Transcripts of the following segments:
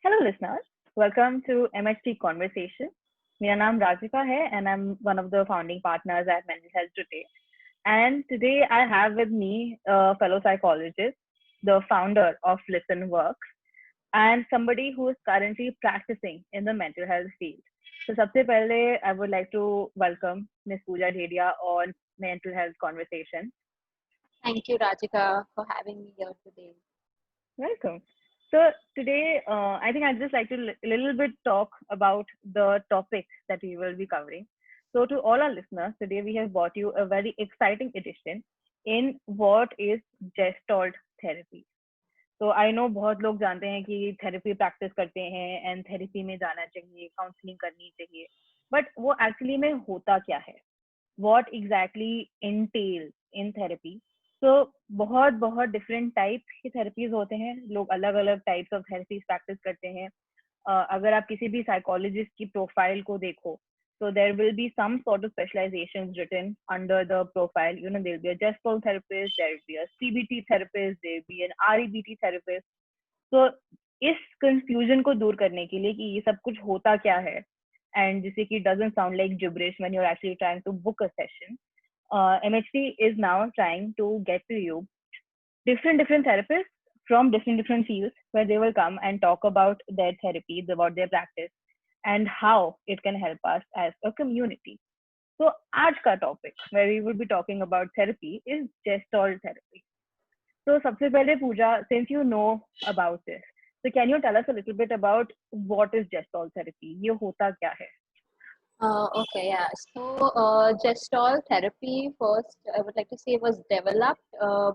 Hello listeners, welcome to MHT Conversation. मेरा नाम राधिका है and I'm one of the founding partners at Mental Health Today. And today I have with me a fellow psychologist, the founder of Listen Works, and somebody who is currently practicing in the mental health field. So सबसे पहले I would like to welcome Ms. Pooja Dhedia on Mental Health Conversation. Thank you, Rajika, for having me here today. Welcome. So today, I think I'd just like to a little bit talk about the topic that we will be covering. So to all our listeners, today we have brought you a very exciting edition in what is Gestalt therapy. तो I know बहुत लोग जानते हैं कि therapy practice करते हैं and therapy में जाना चाहिए, काउंसलिंग करनी चाहिए, बट वो एक्चुअली में होता क्या है, what exactly entails in therapy. तो बहुत बहुत डिफरेंट टाइप्स की थेरेपीज होते हैं, लोग अलग अलग टाइप्स ऑफ थेरेपीज प्रैक्टिस करते हैं. अगर आप किसी भी साइकोलॉजिस्ट की प्रोफाइल को देखो, so there will be some sort of specializations written under the profile. You know, there'll be a gestalt therapist, there'll be a CBT therapist, there'll be an REBT therapist. So इस confusion को दूर करने के लिए कि ये सब कुछ होता क्या है, and जिसे कि doesn't sound like gibberish when you're actually trying to book a session, MHT is now trying to get to you different therapists from different fields, where they will come and talk about their therapies, about their practice, and how it can help us as a community. So आज का topic where we will be talking about therapy is Gestalt therapy. So सबसे पहले पूजा, since you know about this, so can you tell us a little bit about what is Gestalt therapy? ये होता क्या है? Okay, yeah. So, Gestalt therapy, first, I would like to say, was developed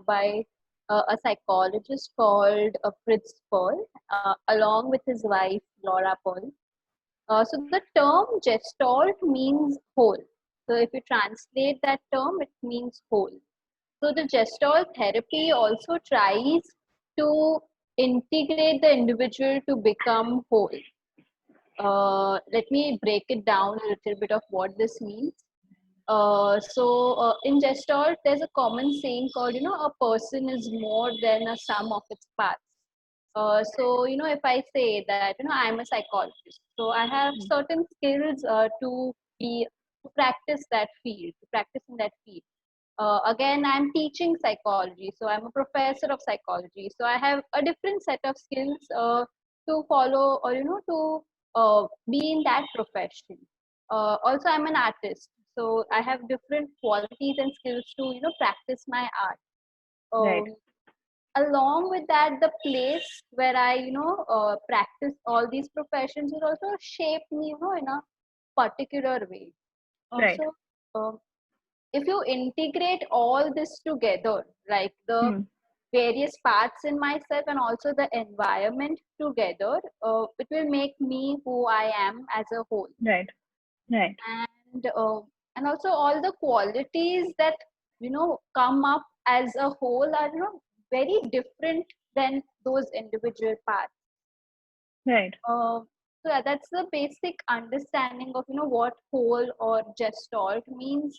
by a psychologist called Fritz Perl, along with his wife, Laura Perl. So, the term Gestalt means whole. So, if you translate that term, it means whole. So, the Gestalt therapy also tries to integrate the individual to become whole. Let me break it down a little bit of what this means. In Gestalt, there's a common saying called, a person is more than a sum of its parts. If I say that, I'm a psychologist, so I have certain skills to practice that field, to practice in that field. Again, I'm teaching psychology, so I'm a professor of psychology. So I have a different set of skills to follow, or to be in that profession. Also, I'm an artist, so I have different qualities and skills to practice my art. Right. Along with that, the place where I practice all these professions will also shape me in a particular way. Right. So if you integrate all this together, like the various parts in myself and also the environment together, it will make me who I am as a whole. Right. Right. And also all the qualities that come up as a whole are very different than those individual parts. Right. So yeah, that's the basic understanding of what whole or gestalt means.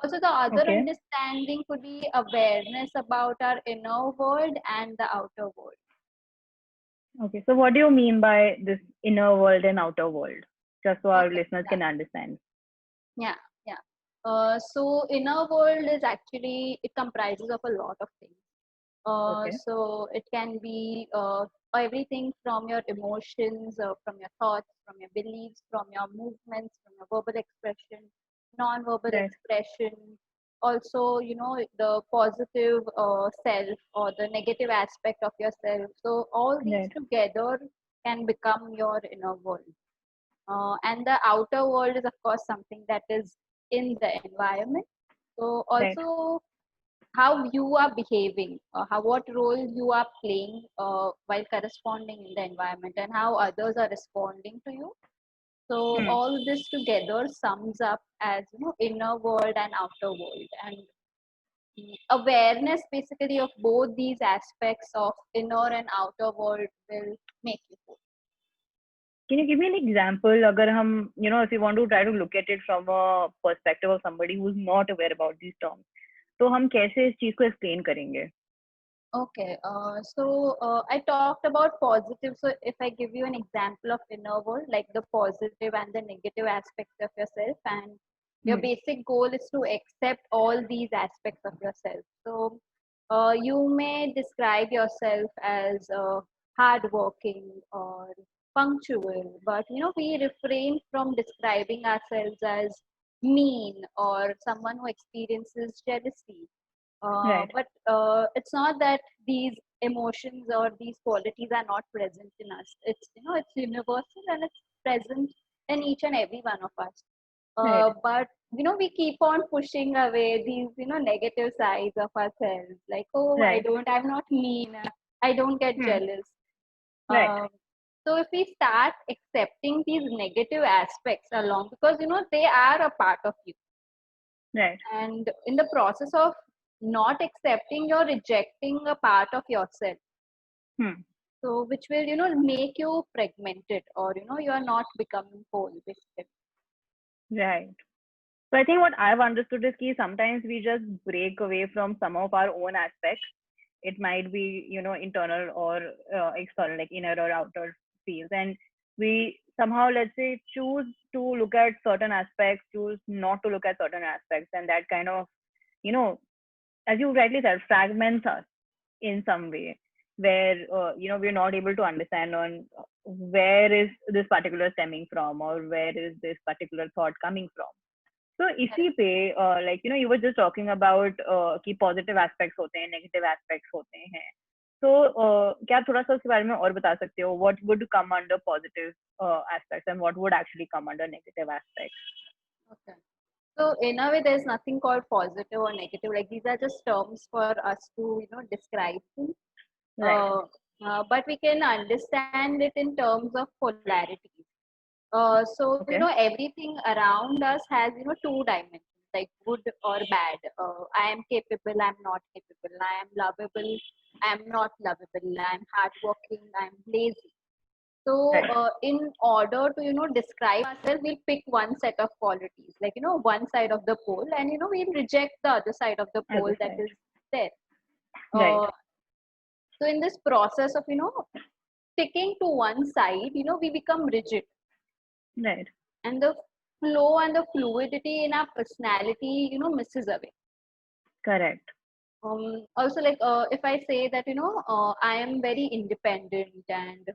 Also, the other Okay. understanding could be awareness about our inner world and the outer world. Okay. So what do you mean by this inner world and outer world? Just so our Okay, listeners can understand. yeah. So inner world is actually, it comprises of a lot of things. Okay. So it can be everything from your emotions, from your thoughts, from your beliefs, from your movements, from your verbal expression, non-verbal Right. expression. Also, the positive self or the negative aspect of yourself. So all these Right. together can become your inner world. And the outer world is, of course, something that is in the environment. So Right. also how you are behaving, what role you are playing while corresponding in the environment, and how others are responding to you. So all this together sums up as inner world and outer world, and the awareness basically of both these aspects of inner and outer world will make you whole. Can you give me an example? अगर हम, if you want to try to look at it from a perspective of somebody who's not aware about these terms, तो हम कैसे इस चीज को explain करेंगे? Okay, I talked about positive. So if I give you an example of inner world, like the positive and the negative aspects of yourself, and your Hmm. basic goal is to accept all these aspects of yourself. So you may describe yourself as hardworking or punctual, but we refrain from describing ourselves as mean or someone who experiences jealousy, Right. but it's not that these emotions or these qualities are not present in us. It's universal and it's present in each and every one of us. Right. But we keep on pushing away these negative sides of ourselves. Like, oh, Right. I'm not mean. I don't get Hmm. jealous. Right. Um, so if we start accepting these negative aspects along, because they are a part of you, Right. and in the process of not accepting, you're rejecting a part of yourself, Hmm. so which will make you fragmented, or you are not becoming whole basically. Right. So I think what I've understood is that sometimes we just break away from some of our own aspects. It might be, internal or external, like inner or outer fields. And we somehow, let's say, choose to look at certain aspects, choose not to look at certain aspects. And that kind of, you know, as you rightly said, fragments us in some way where, we're not able to understand on where is this particular stemming from or where is this particular thought coming from. तो इसी पे like you were just talking about कि positive aspects होते हैं negative aspects होते हैं तो क्या आप थोड़ा सा उसके बारे में और बता सकते हो what would come under positive aspects and what would actually come under negative aspects Okay. So in a way, there's nothing called positive or negative. Like, these are just terms for us to describe things. Right uh, but we can understand it in terms of polarities. So okay everything around us has two dimensions, like good or bad. I am capable, I'm not capable. I am lovable, I'm not lovable. I'm hardworking, I'm lazy. So right in order to describe ourselves, we'll pick one set of qualities, like one side of the pole, and we'll reject the other side of the pole other that side is there. Right Uh, so in this process of sticking to one side, we become rigid, right and the flow and the fluidity in our personality misses away. Correct Also, like, if I say that I am very independent, and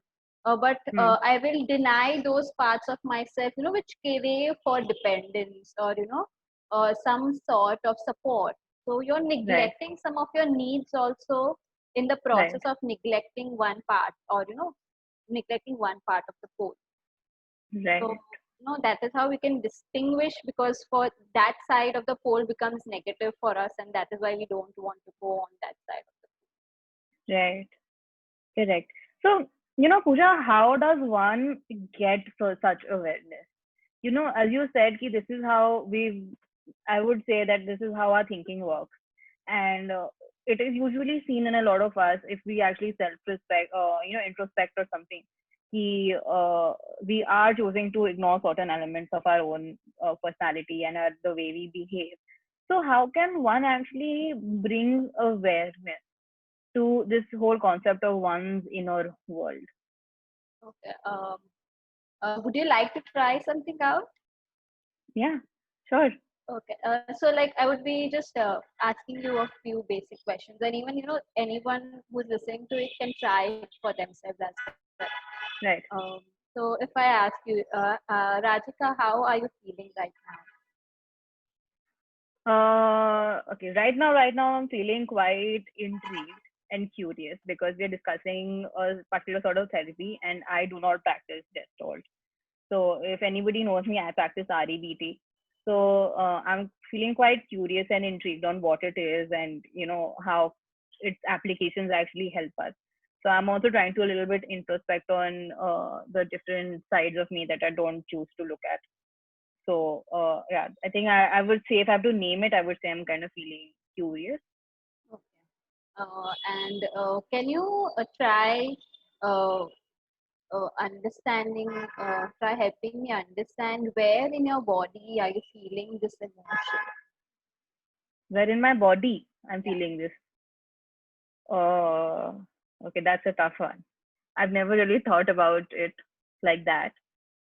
but hmm I will deny those parts of myself which crave for dependence, or some sort of support. So you're right neglecting some of your needs also in the process right of neglecting one part, or neglecting one part of the whole. So, right that is how we can distinguish, because for that side of the pole becomes negative for us, and that is why we don't want to go on that side of right Correct. So, Pooja, how does one get such awareness? As you said, ki this is how I would say that this is how our thinking works. And it is usually seen in a lot of us if we actually self-respect, introspect or something. We are choosing to ignore certain elements of our own personality and the way we behave. So, how can one actually bring awareness to this whole concept of one's inner world? the. Okay. Would you like to try something out? Yeah, sure. Okay. So, like, I would be just asking you a few basic questions, and even anyone who's listening to it can try it for themselves as well. Right. So, if I ask you, Rajika, how are you feeling right now? Okay. Right now, I'm feeling quite intrigued and curious because we're discussing a particular sort of therapy, and I do not practice Gestalt. So, if anybody knows me, I practice REBT. So, I'm feeling quite curious and intrigued on what it is and how its applications actually help us. So, I'm also trying to a little bit introspect on the different sides of me that I don't choose to look at. So yeah, I think I would say if I have to name it, I would say I'm kind of feeling curious. Okay. And can you try uh, understanding, try helping me understand where in your body are you feeling this emotion? Where in my body I'm Yeah. feeling this. Okay, that's a tough one. I've never really thought about it like that.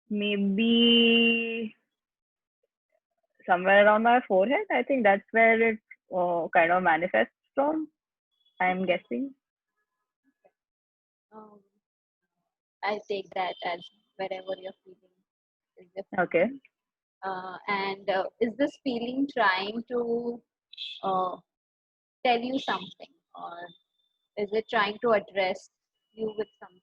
Maybe somewhere around my forehead. I think that's where it kind of manifests from. I'm guessing. Um, I take that as wherever you're feeling is the Okay. feeling. And is this feeling trying to uh, tell you something, or is it trying to address you with something?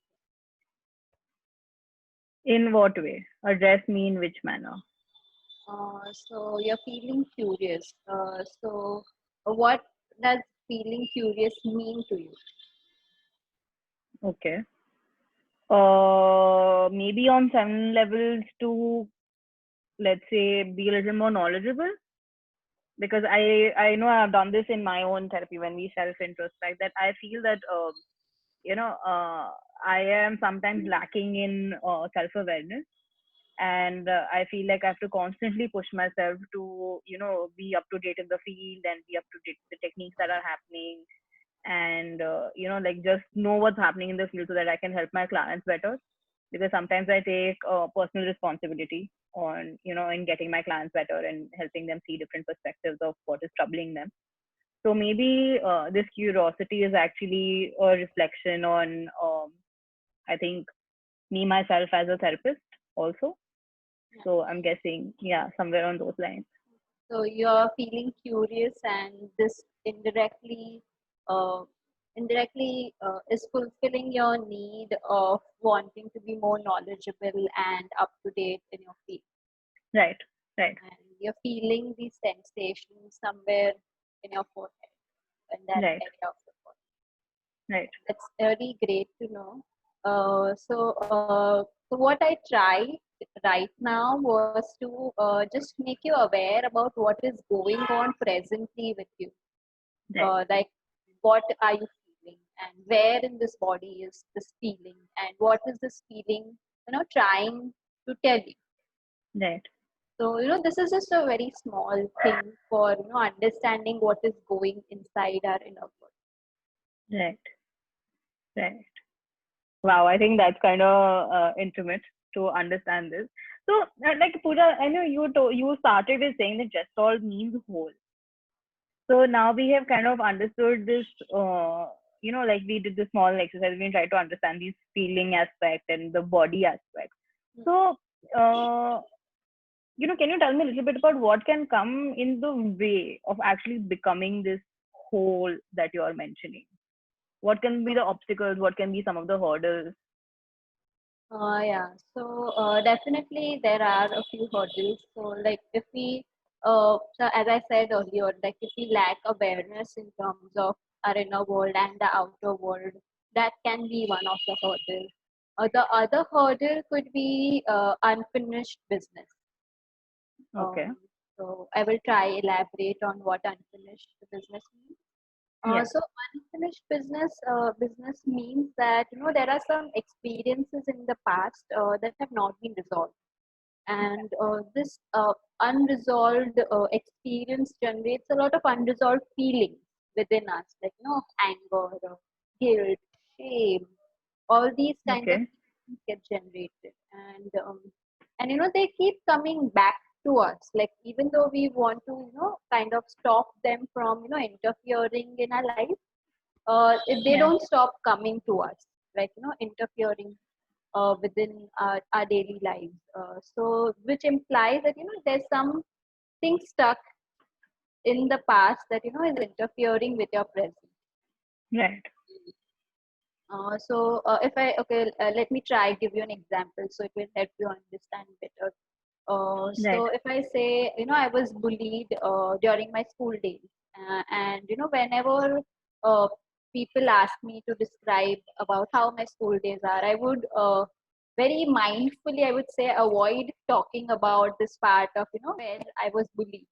In what way? Address me in which manner? So you're feeling curious. So what does feeling curious mean to you? Okay. Maybe on some levels to, let's say, be a little more knowledgeable, because I know I've done this in my own therapy when we self introspect, that I feel that you know I am sometimes lacking in self awareness, and I feel like I have to constantly push myself to be up to date in the field and be up to date with the techniques that are happening, and like just know what's happening in the field so that I can help my clients better, because sometimes I take personal responsibility on in getting my clients better and helping them see different perspectives of what is troubling them. So maybe this curiosity is actually a reflection on I think me myself as a therapist also. So I'm guessing, yeah, somewhere on those lines. So you're feeling curious, and this uh, indirectly is fulfilling your need of wanting to be more knowledgeable and up to date in your field. Right, right, And you're feeling these sensations somewhere in your forehead, in that right, area of the forehead. right, That's really great to know. So what I tried right now was to just make you aware about what is going on presently with you. right, Like, what are you feeling, and where in this body is this feeling, and what is this feeling, trying to tell you. right, So, this is just a very small thing for, understanding what is going inside our inner body. right, right. Wow, I think that's kind of intimate to understand this. So, like Pooja, I know you started with saying that gestalt means whole. So now we have kind of understood this. Like we did this small exercise. We tried to understand these feeling aspect and the body aspect. So, uh, can you tell me a little bit about what can come in the way of actually becoming this whole that you are mentioning? What can be the obstacles? What can be some of the hurdles? Yeah, so definitely there are a few hurdles. So, like if we, so as I said earlier, like if we lack awareness in terms of our inner world and the outer world, that can be one of the hurdles. The other hurdle could be unfinished business. Okay. So I will try elaborate on what unfinished business means. Yeah. So unfinished business means that there are some experiences in the past that have not been resolved, and this unresolved experience generates a lot of unresolved feelings within us, like anger, guilt, shame, all these kind of Okay. feelings get generated, and they keep coming back to us, like even though we want to kind of stop them from interfering in our life, if they Yeah. don't stop coming to us, like interfering within our daily lives, so which implies that there's something stuck in the past that is interfering with your present. Right. If I okay, let me try give you an example so it will help you understand better. Right. So if I say, I was bullied during my school days, and whenever uh, people ask me to describe about how my school days are, I would very mindfully, I would say, avoid talking about this part of where I was bullied,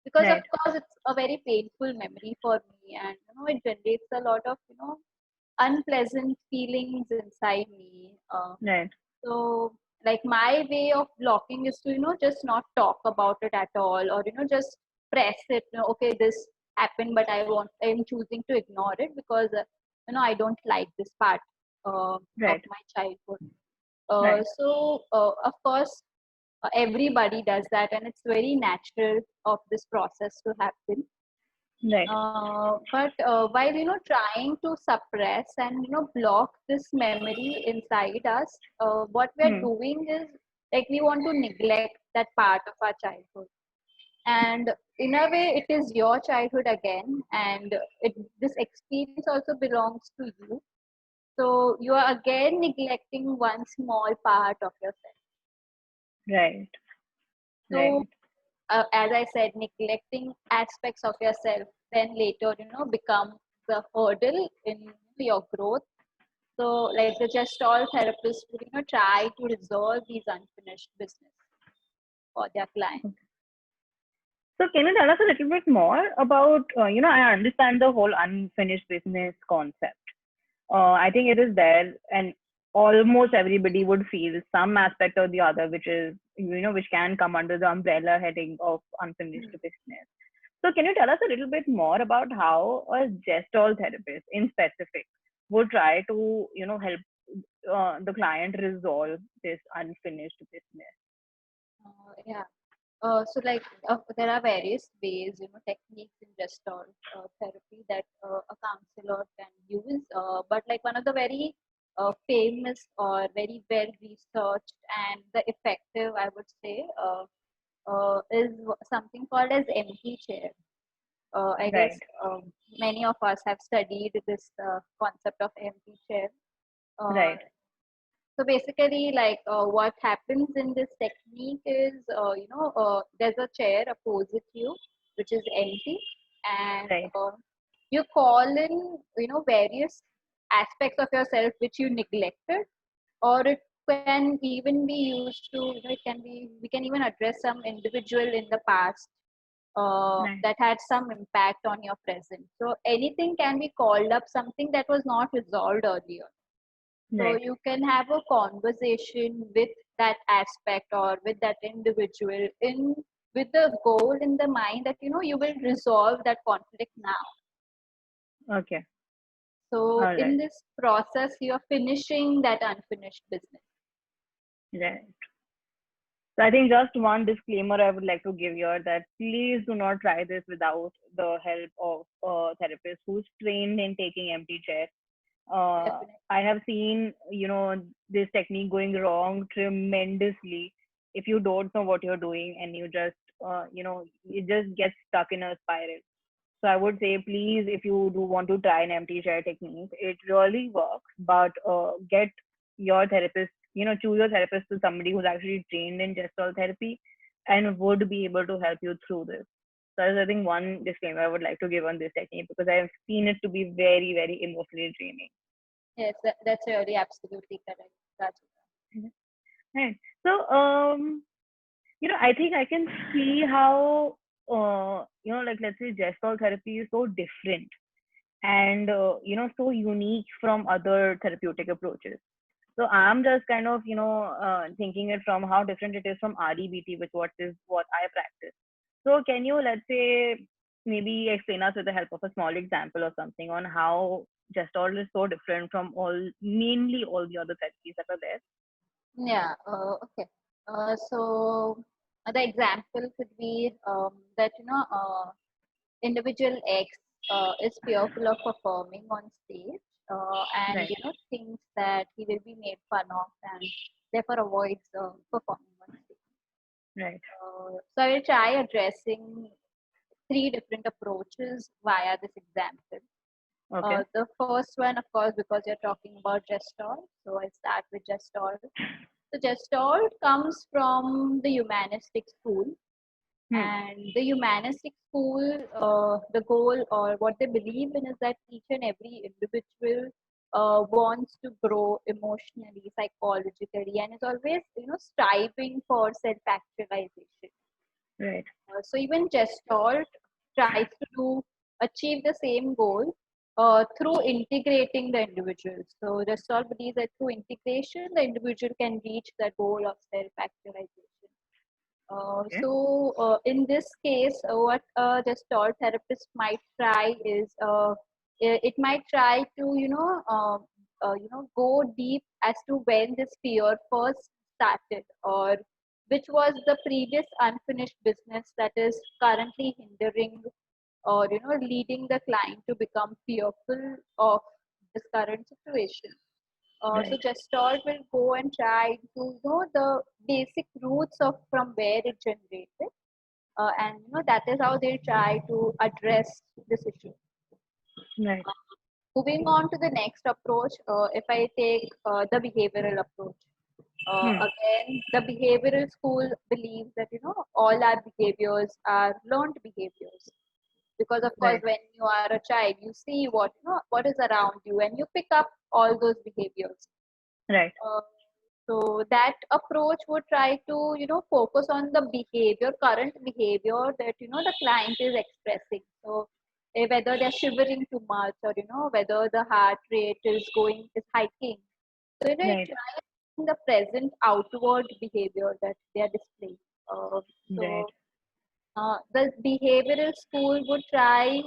because of Right. course it's a very painful memory for me, and it generates a lot of unpleasant feelings inside me. Right. So, like my way of blocking is to just not talk about it at all, or just press it. Okay, this happened, but I'm choosing to ignore it because I don't like this part of Right. my childhood. Right. So of course, everybody does that, and it's very natural of this process to happen. Right. But while trying to suppress and block this memory inside us, what we are Hmm. doing is like we want to neglect that part of our childhood, and in a way it is your childhood again, and this experience also belongs to you. So you are again neglecting one small part of yourself. Right. So Right. as I said, neglecting aspects of yourself then later, become the hurdle in your growth. So, like the Gestalt therapist would, try to resolve these unfinished business for their client. So can you tell us a little bit more about, I understand the whole unfinished business concept. I think it is there, and almost everybody would feel some aspect or the other, which is, which can come under the umbrella heading of unfinished business. So can you tell us a little bit more about how a Gestalt therapist in specific would try to, help the client resolve this unfinished business? Yeah. So like there are various ways, techniques in Gestalt therapy that a counselor can use. But like one of the very famous or very well researched and the effective, I would say, is something called as empty chair. I guess Right. many of us have studied this concept of empty chair. Uh, Right. so basically, like what happens in this technique is, there's a chair opposite you, which is empty, and Right. you call in, various aspects of yourself which you neglected, or it can even be used to, it can be, we can even address some individual in the past Right. that had some impact on your present. So anything can be called up, something that was not resolved earlier. So Right. you can have a conversation with that aspect or with that individual in with the goal in the mind that you will resolve that conflict now. Okay. So All in right. this process, you are finishing that unfinished business. Right. So I think just one disclaimer I would like to give here, that please do not try this without the help of a therapist who's trained in taking empty chair. Definitely. I have seen, this technique going wrong tremendously if you don't know what you're doing and you just, you just get stuck in a spiral. So I would say, please, if you do want to try an empty chair technique, it really works, but get your therapist, choose your therapist to somebody who's actually trained in gestalt therapy and would be able to help you through this. So that's, I think, one disclaimer I would like to give on this technique, because I've seen it to be very, very emotionally draining. Yes, that's really absolutely correct. That's Right. So, I think I can see how, like, let's say gestalt therapy is so different and, so unique from other therapeutic approaches. So I'm just kind of, thinking it from how different it is from REBT, which what I practice. So can you, let's say, maybe explain us with the help of a small example or something on how Gestalt is so different from mainly all the other therapies that are there? Yeah. Okay. So the example could be that individual X is fearful of performing on stage, and Right, thinks that he will be made fun of, and therefore avoids performing on stage. right, So I will try addressing three different approaches via this example. okay, The first one, of course, because you're talking about Gestalt, so I start with Gestalt. So Gestalt comes from the humanistic school, hmm, and the humanistic school, the goal or what they believe in is that each and every individual wants to grow emotionally, psychologically, and is always striving for self-actualization. right, So even Gestalt tries to achieve the same goal through integrating the individual. So Gestalt believes that through integration, the individual can reach the goal of self-actualization. Okay. In this case, what a gestalt therapist might try is it might try to go deep as to when this fear first started, or which was the previous unfinished business that is currently hindering or leading the client to become fearful of this current situation. So Right. Gestalt will go and try to know the basic roots of from where it generated, and that is how they try to address this issue. Right. Moving on to the next approach, if I take the behavioral approach, Hmm. again the behavioral school believes that all our behaviors are learned behaviors, because of course Right. when you are a child you see what is around you and you pick up all those behaviors. Right. Uh, so that approach would try to focus on the behavior, current behavior that the client is expressing. So whether they're shivering too much, or whether the heart rate is hiking. So it Right. tries the present outward behavior that they are displaying. Uh, Right. so the behavioral school would try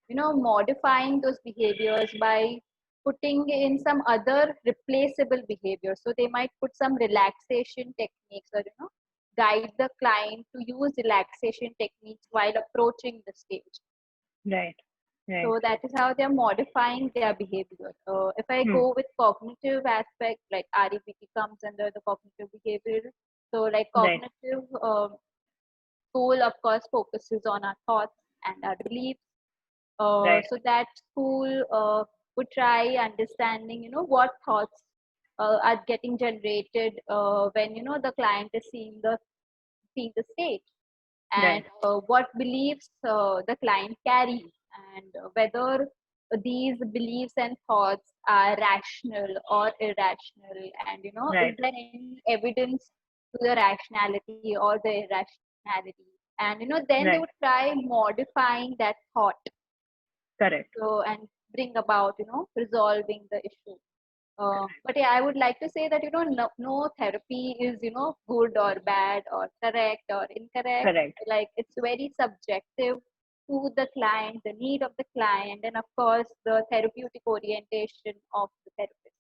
modifying those behaviors by putting in some other replaceable behavior. So they might put some relaxation techniques, or guide the client to use relaxation techniques while approaching the stage. Right. Right. So that is how they're modifying their behavior. If I Hmm. go with cognitive aspect, like REBT comes under the cognitive behavior. So like Right. cognitive school, of course, focuses on our thoughts and our beliefs. Right. So that school would try understanding, what thoughts are getting generated when the client is seeing the stage, and Right. what beliefs the client carries, and whether these beliefs and thoughts are rational or irrational, and is Right. there any evidence to the rationality or the irrationality, and then they Right. would try modifying that thought, Correct. so and bring about resolving the issue. But yeah, I would like to say that no therapy is good or bad or correct or incorrect. Correct. Like it's very subjective to the client, the need of the client, and of course the therapeutic orientation of the therapist.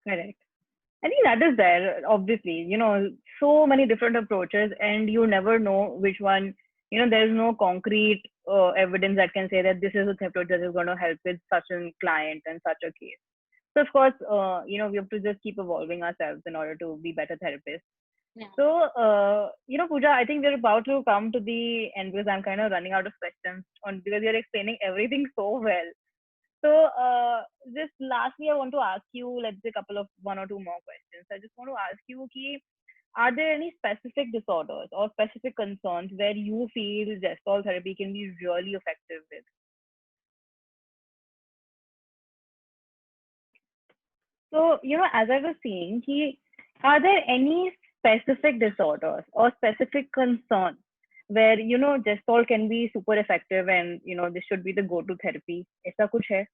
Correct. I think that is there, obviously, so many different approaches, and you never know which one, there's no concrete evidence that can say that this is a approach that is going to help with such a client and such a case. So, of course, we have to just keep evolving ourselves in order to be better therapists. Yeah. So, Pooja, I think we're about to come to the end because I'm kind of running out of questions because you're explaining everything so well. So, just lastly, I want to ask you, let's say, a couple of one or two more questions. I just want to ask you, are there any specific disorders or specific concerns where you feel gestalt therapy can be really effective with? So, as I was saying, are there any specific disorders or specific concerns where, gestalt can be super effective and, this should be the go-to therapy? ऐसा कुछ है?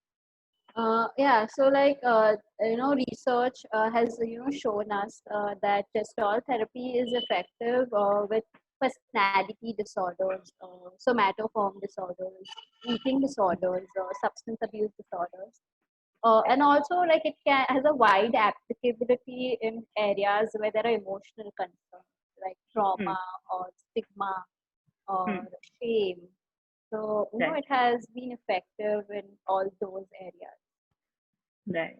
Yeah, so like research has shown us that gestalt therapy is effective with personality disorders, somatoform disorders, eating disorders, substance abuse disorders, and also like has a wide applicability in areas where there are emotional concerns like Hmm. trauma or stigma or Hmm. shame. So Right. it has been effective in all those areas. Right.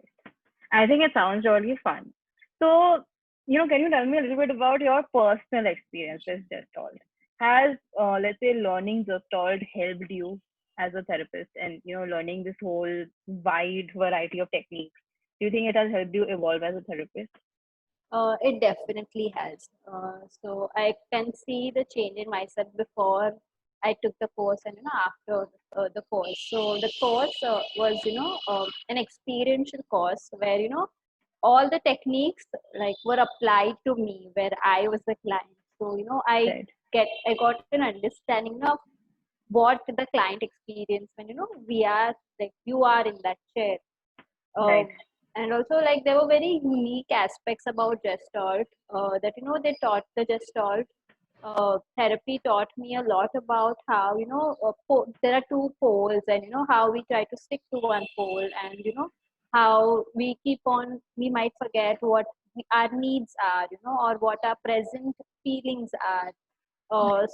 I think it sounds really fun. So, can you tell me a little bit about your personal experience with Gestalt? Has, let's say, learning Gestalt helped you as a therapist and, learning this whole wide variety of techniques? Do you think it has helped you evolve as a therapist? It definitely has. So I can see the change in myself before I took the course and after the course. So the course was an experiential course where all the techniques like were applied to me where I was the client. So Right. I got an understanding of what the client experience when we are like you are in that chair. Right. um, and also like there were very unique aspects about gestalt that they taught the gestalt therapy taught me a lot about how, there are two poles, and, how we try to stick to one pole, and, how we might forget what our needs are, or what our present feelings are.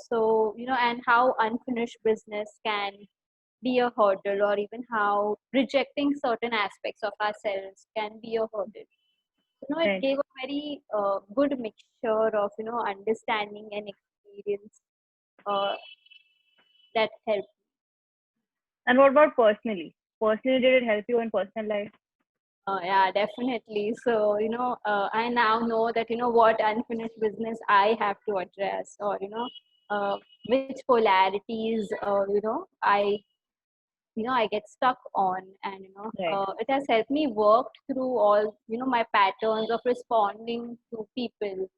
So, and how unfinished business can be a hurdle, or even how rejecting certain aspects of ourselves can be a hurdle. It Right. gave a very good mixture of, understanding and experience uh, that helped. And what about personally? Personally, did it help you in personal life? Yeah, definitely. So, I now know that, what unfinished business I have to address, or, which polarities, I get stuck on, and, Right. it has helped me work through all, my patterns of responding to people.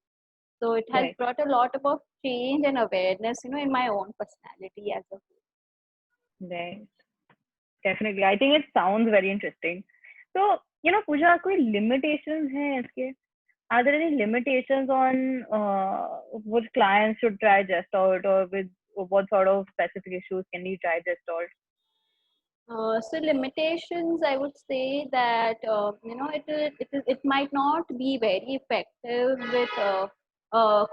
So it has Right. brought a lot about change and awareness, in my own personality as a Right. Definitely. I think it sounds very interesting. So, Pooja, कोई limitations हैं इसके? Are there any limitations on which clients should try Gestalt, or with what sort of specific issues can you try Gestalt? So limitations, I would say that it might not be very effective with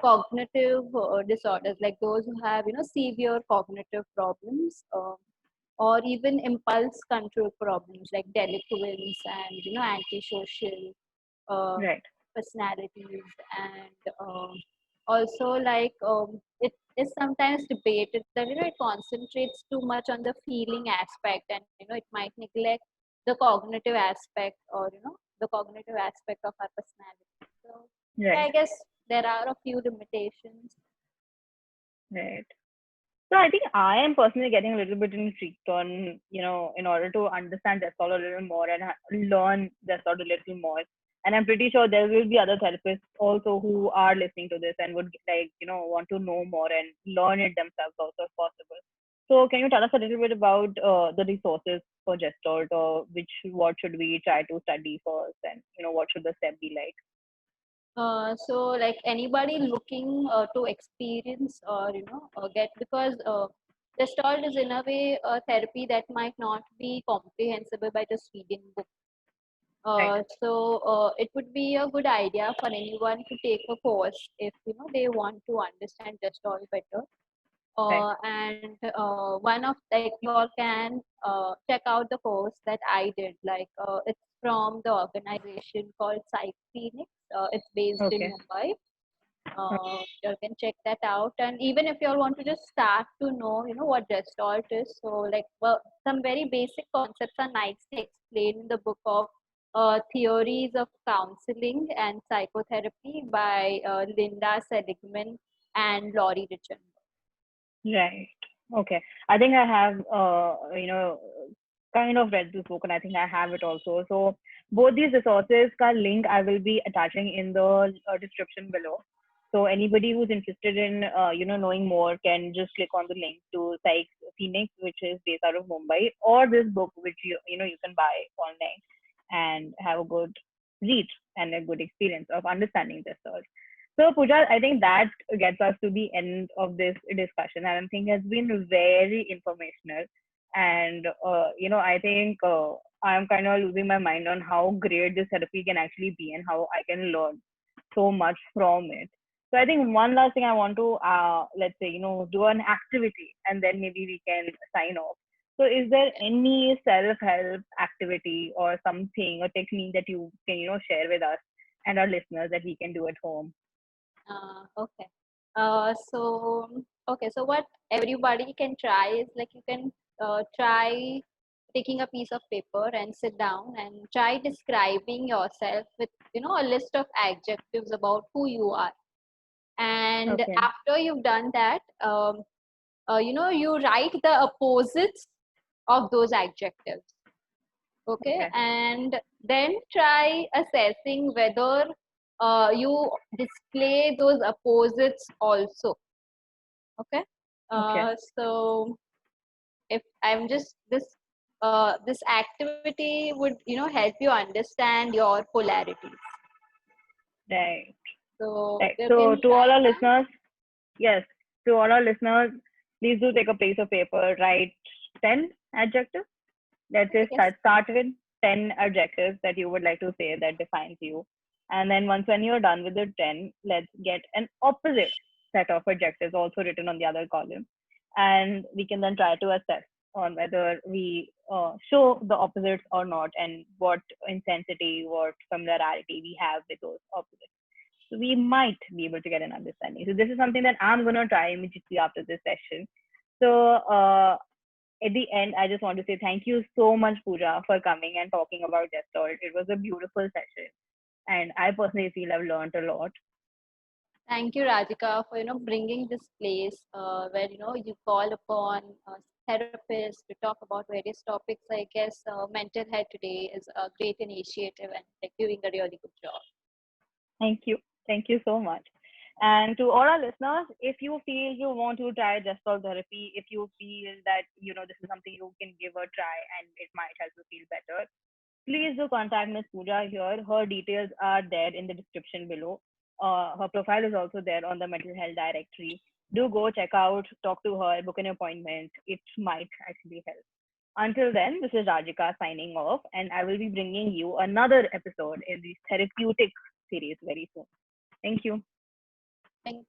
cognitive disorders, like those who have severe cognitive problems, or even impulse control problems like delinquents and antisocial uh, Right. personalities, and also like it is sometimes debated that it concentrates too much on the feeling aspect, and it might neglect the cognitive aspect, or the cognitive aspect of our personality. So yeah, Right. I guess there are a few limitations. Right. So I think I am personally getting a little bit intrigued on, in order to understand Gestalt a little more and learn Gestalt a little more. And I'm pretty sure there will be other therapists also who are listening to this and would want to know more and learn it themselves also if possible. So can you tell us a little bit about the resources for Gestalt, or what should we try to study first, and what should the step be like? So like anybody looking to experience, or get, because Gestalt is in a way a therapy that might not be comprehensible by just reading books. Right. So it would be a good idea for anyone to take a course if they want to understand Gestalt better. Right. And one of, like, you all can check out the course that I did. Like it's from the organization called Psych Phoenix. It's based in Okay. Mumbai. You can check that out, and even if you all want to just start to know what Gestalt is, so like, well, some very basic concepts are nicely explained in the book of Theories of Counseling and Psychotherapy by Linda Seligman and Laurie Richard. Right. Okay. I think I have, kind of read this book, and I think I have it also. So both these resources ka link I will be attaching in the description below. So anybody who's interested in, knowing more can just click on the link to Psych Phoenix, which is based out of Mumbai, or this book, which you can buy online and have a good read and a good experience of understanding this search. So, Pooja, I think that gets us to the end of this discussion, and I think has been very informational. And I think I'm kind of losing my mind on how great this therapy can actually be and how I can learn so much from it. So, I think one last thing I want to, let's say, do an activity, and then maybe we can sign off. So, is there any self-help activity or something, a technique that you can, share with us and our listeners that we can do at home? Okay. So what everybody can try is, like, you can try taking a piece of paper and sit down and try describing yourself with a list of adjectives about who you are. And Okay. after you've done that, you write the opposites of those adjectives. Okay, Okay. and then try assessing whether you display those opposites also. Okay. Okay. So if I'm just this activity would help you understand your polarities. Right. So Right. you So can to try all our that. listeners, Yes, to all our listeners, please do take a piece of paper, write 10 adjectives. Let's just Yes. start with 10 adjectives that you would like to say that defines you. And then once when you're done with the 10, let's get an opposite set of adjectives also written on the other column. And we can then try to assess on whether we show the opposites or not, and what intensity, what familiarity we have with those opposites. So we might be able to get an understanding. So this is something that I'm going to try immediately after this session. So at the end, I just want to say thank you so much, Pooja, for coming and talking about Gestalt. It was a beautiful session, and I personally feel I've learned a lot. Thank you, Radhika, for bringing this place where you call upon therapists to talk about various topics. I guess mental health today is a great initiative and like doing a really good job. Thank you. Thank you so much. And to all our listeners, if you feel you want to try Gestalt therapy, if you feel that this is something you can give a try and it might help you feel better, please do contact Miss Pooja here. Her details are there in the description below. Her profile is also there on the mental health directory. Do go check out, talk to her, book an appointment. It might actually help. Until then, this is Rajika signing off, and I will be bringing you another episode in the therapeutic series very soon. Thank you. Thank